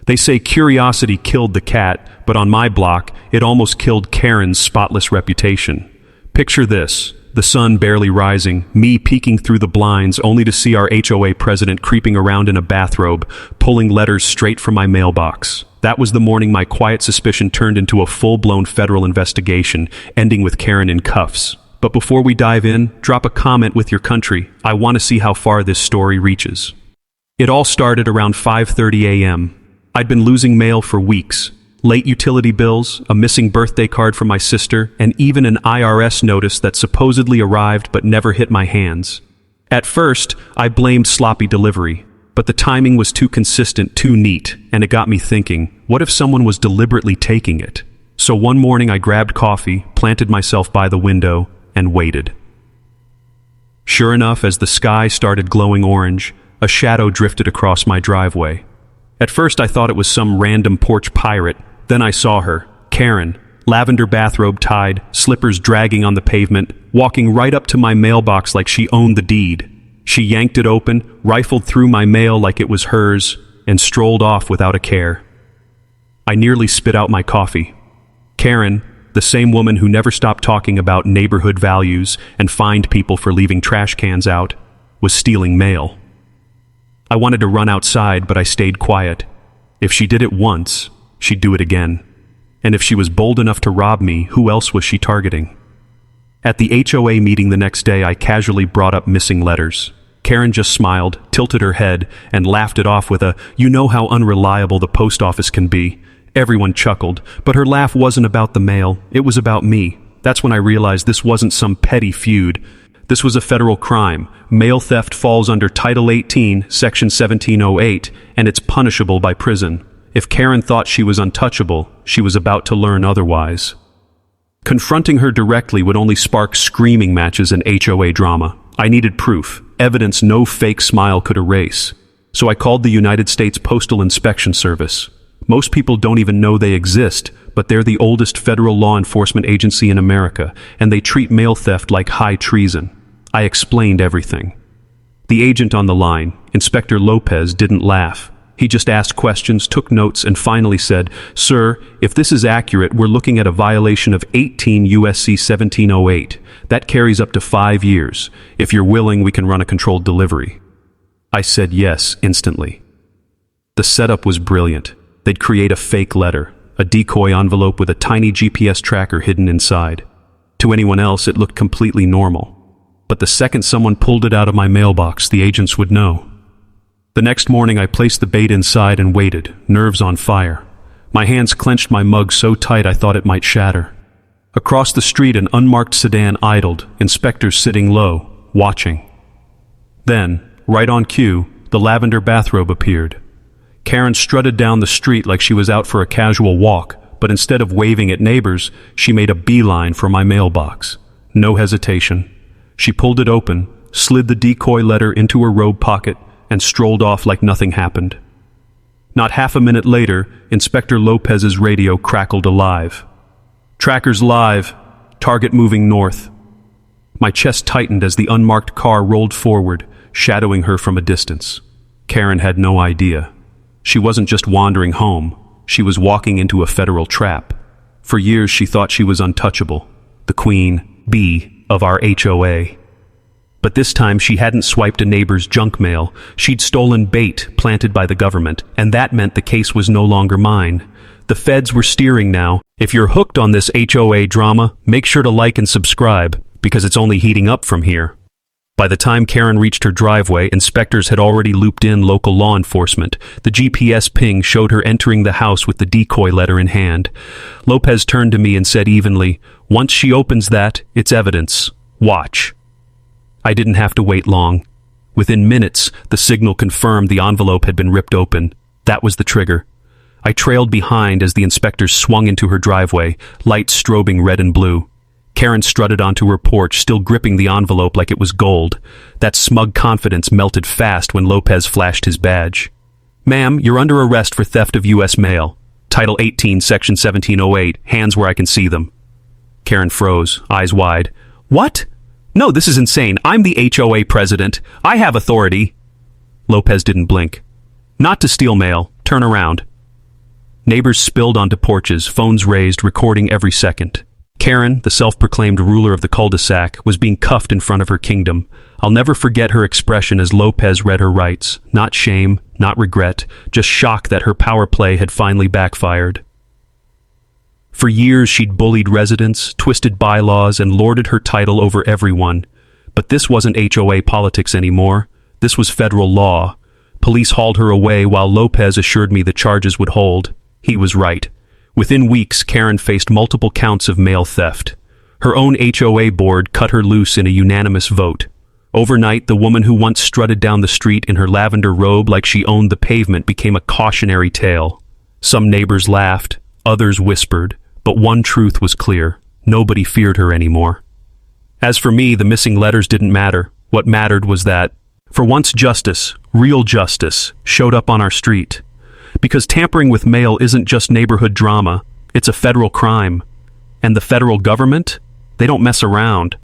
They say curiosity killed the cat, but on my block, it almost killed Karen's spotless reputation. Picture this: the sun barely rising, me peeking through the blinds only to see our HOA president creeping around in a bathrobe, pulling letters straight from my mailbox. That was the morning my quiet suspicion turned into a full-blown federal investigation, ending with Karen in cuffs. But before we dive in, drop a comment with your country. I want to see how far this story reaches. It all started around 5:30 a.m. I'd been losing mail for weeks. Late utility bills, a missing birthday card from my sister, and even an IRS notice that supposedly arrived but never hit my hands. At first, I blamed sloppy delivery, but the timing was too consistent, too neat, and it got me thinking, what if someone was deliberately taking it? So one morning I grabbed coffee, planted myself by the window, and waited. Sure enough, as the sky started glowing orange, a shadow drifted across my driveway. At first I thought it was some random porch pirate. Then I saw her, Karen, lavender bathrobe tied, slippers dragging on the pavement, walking right up to my mailbox like she owned the deed. She yanked it open, rifled through my mail like it was hers, and strolled off without a care. I nearly spit out my coffee. Karen, the same woman who never stopped talking about neighborhood values and fined people for leaving trash cans out, was stealing mail. I wanted to run outside, but I stayed quiet. If she did it once, she'd do it again. And if she was bold enough to rob me, who else was she targeting? At the HOA meeting the next day, I casually brought up missing letters. Karen just smiled, tilted her head, and laughed it off with a, "You know how unreliable the post office can be." Everyone chuckled, but her laugh wasn't about the mail, it was about me. That's when I realized this wasn't some petty feud. This was a federal crime. Mail theft falls under Title 18, Section 1708, and it's punishable by prison. If Karen thought she was untouchable, she was about to learn otherwise. Confronting her directly would only spark screaming matches and HOA drama. I needed proof, evidence no fake smile could erase. So I called the United States Postal Inspection Service. Most people don't even know they exist, but they're the oldest federal law enforcement agency in America, and they treat mail theft like high treason. I explained everything. The agent on the line, Inspector Lopez, didn't laugh. He just asked questions, took notes, and finally said, "Sir, if this is accurate, we're looking at a violation of 18 U.S.C. 1708. That carries up to 5 years. If you're willing, we can run a controlled delivery." I said yes instantly. The setup was brilliant. They'd create a fake letter, a decoy envelope with a tiny GPS tracker hidden inside. To anyone else, it looked completely normal. But the second someone pulled it out of my mailbox, the agents would know. The next morning, I placed the bait inside and waited, nerves on fire. My hands clenched my mug so tight I thought it might shatter. Across the street, an unmarked sedan idled, inspectors sitting low, watching. Then, right on cue, the lavender bathrobe appeared. Karen strutted down the street like she was out for a casual walk, but instead of waving at neighbors, she made a beeline for my mailbox. No hesitation. She pulled it open, slid the decoy letter into her robe pocket, and strolled off like nothing happened. Not half a minute later, Inspector Lopez's radio crackled alive. "Trackers live. Target moving north." My chest tightened as the unmarked car rolled forward, shadowing her from a distance. Karen had no idea. She wasn't just wandering home. She was walking into a federal trap. For years, she thought she was untouchable, the queen bee of our HOA. But this time, she hadn't swiped a neighbor's junk mail. She'd stolen bait planted by the government, and that meant the case was no longer mine. The feds were steering now. If you're hooked on this HOA drama, make sure to like and subscribe, because it's only heating up from here. By the time Karen reached her driveway, inspectors had already looped in local law enforcement. The GPS ping showed her entering the house with the decoy letter in hand. Lopez turned to me and said evenly, "Once she opens that, it's evidence. Watch." I didn't have to wait long. Within minutes, the signal confirmed the envelope had been ripped open. That was the trigger. I trailed behind as the inspectors swung into her driveway, lights strobing red and blue. Karen strutted onto her porch, still gripping the envelope like it was gold. That smug confidence melted fast when Lopez flashed his badge. "Ma'am, you're under arrest for theft of U.S. mail. Title 18, Section 1708, hands where I can see them." Karen froze, eyes wide. "What? No, this is insane. I'm the HOA president. I have authority." Lopez didn't blink. "Not to steal mail. Turn around." Neighbors spilled onto porches, phones raised, recording every second. Karen, the self-proclaimed ruler of the cul-de-sac, was being cuffed in front of her kingdom. I'll never forget her expression as Lopez read her rights. Not shame, not regret, just shock that her power play had finally backfired. For years she'd bullied residents, twisted bylaws, and lorded her title over everyone. But this wasn't HOA politics anymore. This was federal law. Police hauled her away while Lopez assured me the charges would hold. He was right. Within weeks, Karen faced multiple counts of mail theft. Her own HOA board cut her loose in a unanimous vote. Overnight, the woman who once strutted down the street in her lavender robe like she owned the pavement became a cautionary tale. Some neighbors laughed, others whispered, but one truth was clear: nobody feared her anymore. As for me, the missing letters didn't matter. What mattered was that, for once, justice, real justice, showed up on our street. Because tampering with mail isn't just neighborhood drama, it's a federal crime. And the federal government? They don't mess around.